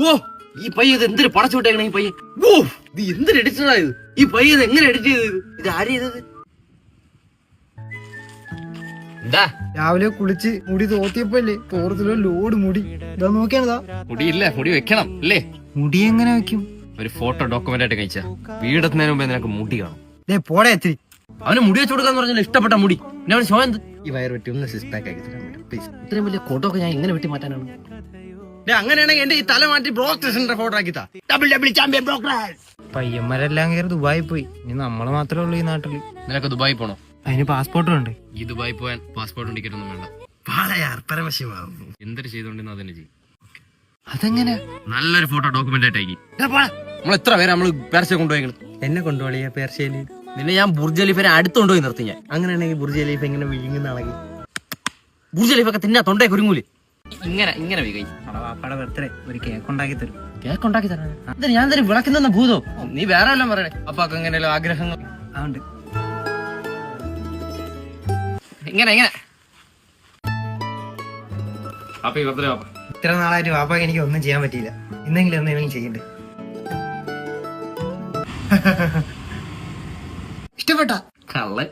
ഓ ഈ പയ്യത് എന്തിനു പടച്ചു വിട്ടേക്കണേ ഈ പയ്യൻ. ഓ ഇത് എന്തിനു എഡിറ്ററാ ഇത്? ഈ പയ്യത് എങ്ങനെ എഡിറ്റ് ചെയ്തത്? ഇത് ആര് ചെയ്തത്? എന്താ രാവിലെ കുളിച്ച് മുടി തോത്തിയപ്പോല്ലേ തോറത്തിലോ ലോഡ് മുടി. ഇതാ നോക്കിയാണതാ മുടിയില്ല, മുടി വെക്കണം അല്ലേ? മുടി എങ്ങനെ വെക്കും? ഒരു ഫോട്ടോ ഡോക്യുമെന്റ് ആയിട്ട് കഴിച്ചാ വീടെത്തുന്നതിന് മുമ്പേ നിനക്ക് മുടി കാണും. പോടെ എത്തിരി. അവന് മുടി വെച്ച് കൊടുക്കാന്ന് പറഞ്ഞാൽ ഇഷ്ടപ്പെട്ട മുടി. പിന്നെ അവന് ഷോ എന്ത്? ഈ വയറ് വെട്ടി ഒന്ന് സിക്സ് പാക്ക് ആക്കി തരാൻ പറ്റും പ്ലീസ്. ഇത്രയും വലിയ കോട്ടൊക്കെ ഞാൻ എങ്ങനെ വെട്ടി മാറ്റാനാണ്? അങ്ങനെയാണെങ്കിൽ എന്റെ ഈ തല മാറ്റി ബ്രോക്ടേഴ്സിന്റെ ഫോട്ടോ ആക്കി താ. Double champion ബ്രോക്ടേഴ്സ്. പയ്യന്മാരെല്ലാം കയറി ദുബായി പോയി. ഇനി നമ്മള് മാത്രമേ ഉള്ളൂ ഈ നാട്ടില്. നിനക്ക് ദുബായി പോണോ? അതിന് പാസ്പോർട്ടും ഉണ്ട്. ഈ ദുബായി പോയാൻ പാസ്പോർട്ടും ടിക്കറ്റ് ഒന്നും വേണ്ട. പരമശിവാകും. എന്തൊരു ചെയ്തോണ്ടെന്ന് അതന്നെ ചെയ്യും. അതെങ്ങനെ? നല്ലൊരു ഫോട്ടോ ഡോക്യുമെന്റ് ആയിട്ട് അയക്കി. നമ്മൾ എത്ര പേര് നമ്മള് പേർച്ച കൊണ്ടുപോയി. എന്നെ കൊണ്ടുപോളിയ പേർഷ്യയില്. നിന്നെ ഞാൻ ബുർജ് ഖലീഫിനെ അടുത്തുകൊണ്ടുപോയി നിർത്തി ഞാൻ. അങ്ങനെയാണെങ്കിൽ ബുർജ് ഖലീഫ ഇങ്ങനെ വിഴുങ്ങുന്നാണെങ്കിൽ ബുർജ് ഖലീഫൊക്കെ തിന്നാ തൊണ്ടേ കുരുങ്ങൂല്. ഇങ്ങനെ ഇങ്ങനെ വീകൈ. വാപ്പയുടെ ബർത്ത്ഡേ ഒരു കേക്ക് ഉണ്ടാക്കി തരും. കേക്ക് ഉണ്ടാക്കി തരാൻ ഞാൻ തരും വിളക്കുന്ന ഭൂതോ? നീ വേറെ വല്ലതും പറയണേ. അപ്പൊ എങ്ങനെയല്ലോ ആഗ്രഹങ്ങൾ അതുകൊണ്ട് ഇങ്ങനെ ഇങ്ങനെ ഇത്ര നാളായിട്ട് വാപ്പാക്ക് എനിക്ക് ഒന്നും ചെയ്യാൻ പറ്റിയില്ല. ഇന്നെങ്കിലും ഒന്നെങ്കിലും ചെയ്യണ്ടേ. ഇഷ്ടപ്പെട്ട കള്ളൻ.